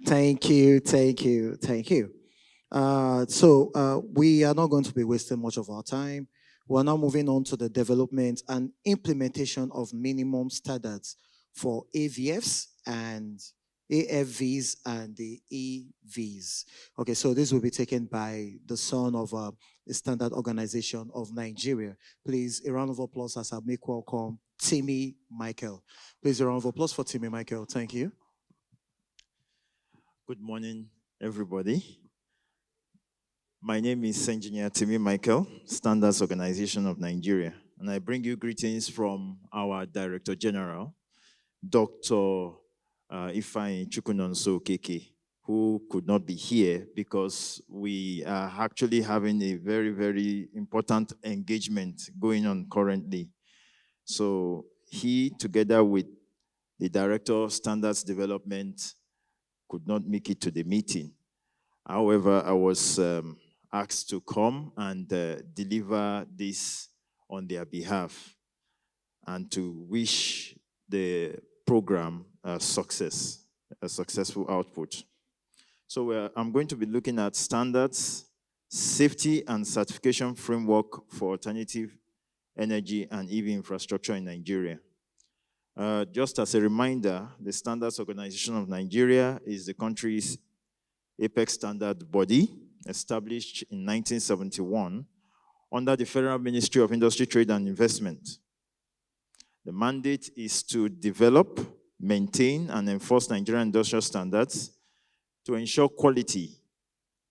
Thank you, thank you, thank you. We are not going to be wasting much of our time. We're now moving on to the development and implementation of minimum standards for AVFs and AFVs and the EVs. Okay, so this will be taken by the son of a standard organization of Nigeria. Please, a round of applause as I make welcome Timi Micheal. Please, a round of applause for Timi Micheal. Thank you. Good morning, everybody. My name is Engineer Timi Micheal, Standards Organization of Nigeria, and I bring you greetings from our Director General, Dr. Ifeanyi Chukwunonso Keke, who could not be here because we are actually having a very, very important engagement going on currently. So he, together with the Director of Standards Development, could not make it to the meeting. However, I was asked to come and deliver this on their behalf and to wish the program a success, a successful output. So I'm going to be looking at standards, safety and certification framework for alternative energy and EV infrastructure in Nigeria. Just as a reminder, the Standards Organization of Nigeria is the country's apex standard body established in 1971 under the Federal Ministry of Industry, Trade and Investment. The mandate is to develop, maintain, and enforce Nigerian industrial standards to ensure quality,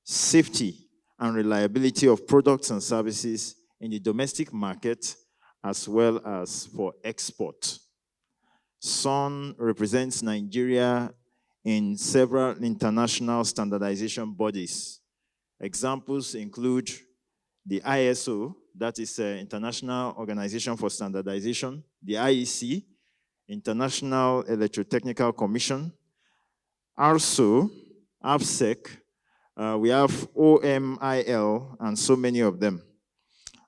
safety, and reliability of products and services in the domestic market as well as for export. SON represents Nigeria in several international standardization bodies. Examples include the ISO, that is the International Organization for Standardization, the IEC, International Electrotechnical Commission, ARSO, AFSEC, we have OMIL, and so many of them.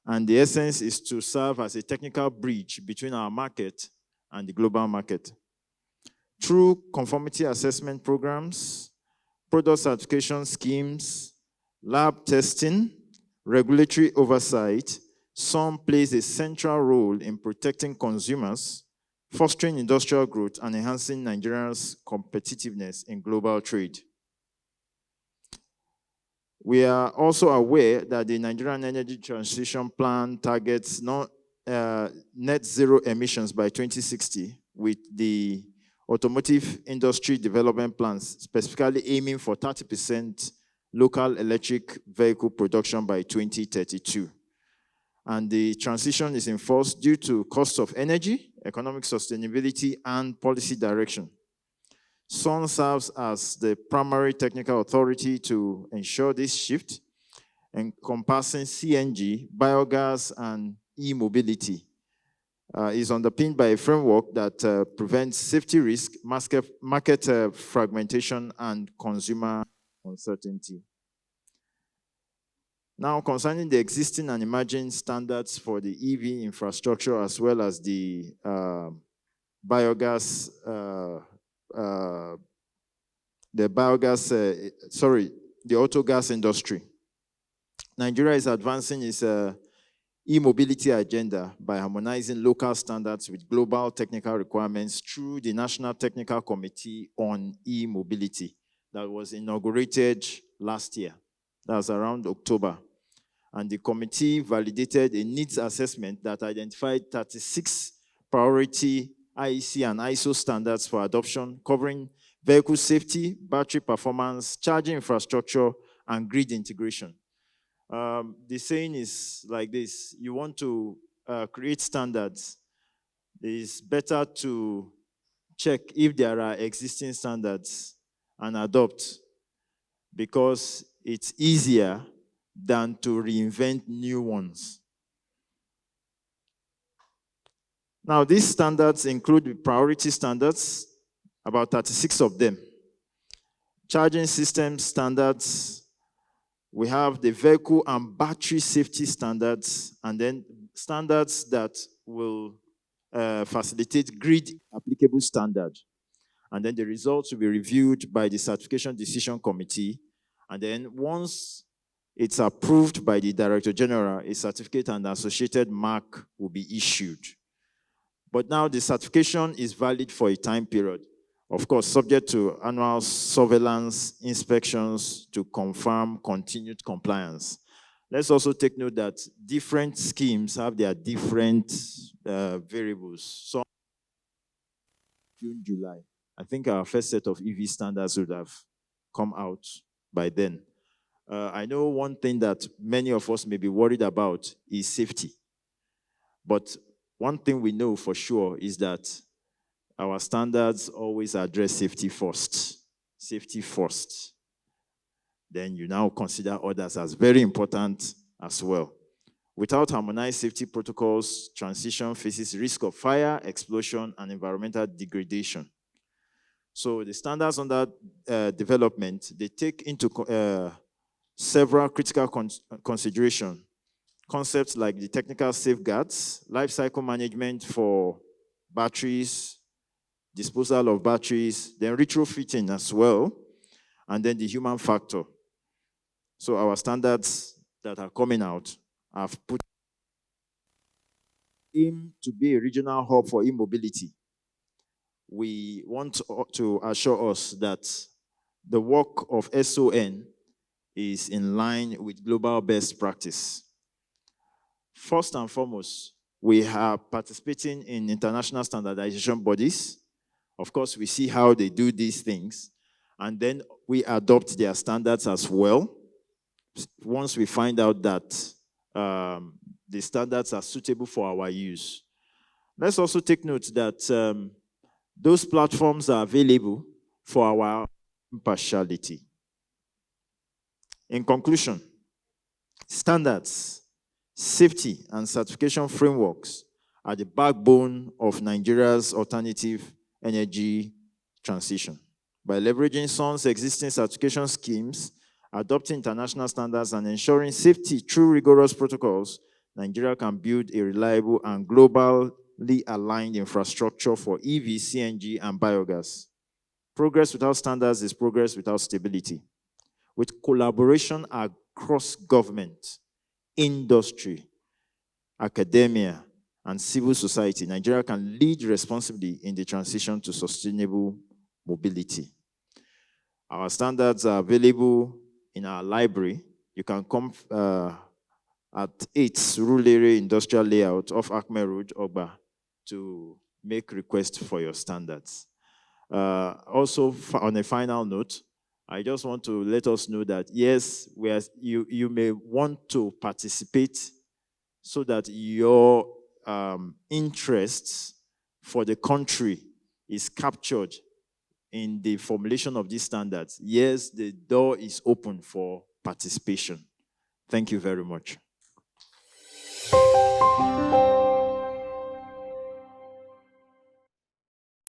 And the essence is to serve as a technical bridge between our market and the global market. Through conformity assessment programs, product certification schemes, lab testing, regulatory oversight, SOM plays a central role in protecting consumers, fostering industrial growth, and enhancing Nigeria's competitiveness in global trade. We are also aware that the Nigerian Energy Transition Plan targets net zero emissions by 2060, with the automotive industry development plans specifically aiming for 30% local electric vehicle production by 2032. And the transition is enforced due to cost of energy, economic sustainability, and policy direction. SON serves as the primary technical authority to ensure this shift, encompassing CNG, biogas, and e-mobility. Is underpinned by a framework that prevents safety risk, market fragmentation, and consumer uncertainty. Now, concerning the existing and emerging standards for the EV infrastructure as well as the biogas, the auto gas industry. Nigeria is advancing its e-mobility agenda by harmonizing local standards with global technical requirements through the National Technical Committee on E-Mobility that was inaugurated last year. That was around October. And the committee validated a needs assessment that identified 36 priority IEC and ISO standards for adoption, covering vehicle safety, battery performance, charging infrastructure, and grid integration. The saying is like this: you want to create standards, it's better to check if there are existing standards and adopt, because it's easier than to reinvent new ones. Now, these standards include the priority standards, about 36 of them. Charging system standards, we have the vehicle and battery safety standards, and then standards that will facilitate grid applicable standard. And then the results will be reviewed by the Certification Decision Committee. And then once it's approved by the Director General, a certificate and associated mark will be issued. But now the certification is valid for a time period, of course, subject to annual surveillance inspections to confirm continued compliance. Let's also take note that different schemes have their different variables. So June, July, I think our first set of EV standards would have come out by then. I know one thing that many of us may be worried about is safety. But one thing we know for sure is that our standards always address safety first. Safety first. Then you now consider others as very important as well. Without harmonized safety protocols, transition faces risk of fire, explosion, and environmental degradation. So the standards under development, they take into several critical considerations. Concepts like the technical safeguards, life cycle management for batteries, disposal of batteries, then retrofitting as well, and then the human factor. So our standards that are coming out have put aim to be a regional hub for e-mobility. We want to assure us that the work of SON is in line with global best practice. First and foremost, we are participating in international standardization bodies. Of course, we see how they do these things, and then we adopt their standards as well. Once we find out that the standards are suitable for our use. Let's also take note that those platforms are available for our impartiality. In conclusion, standards, safety, and certification frameworks are the backbone of Nigeria's alternative energy transition. By leveraging SON's existing certification schemes, adopting international standards, and ensuring safety through rigorous protocols, Nigeria can build a reliable and globally aligned infrastructure for EV, CNG, and biogas. Progress without standards is progress without stability. With collaboration across government, industry, academia, and civil society, Nigeria can lead responsibly in the transition to sustainable mobility. Our standards are available in our library. You can come at 8 Rulere Industrial Layout off Acme Road, Ogba, to make requests for your standards. Also, on a final note, I just want to let us know that, yes, you may want to participate so that your interests for the country is captured in the formulation of these standards. Yes, the door is open for participation. Thank you very much.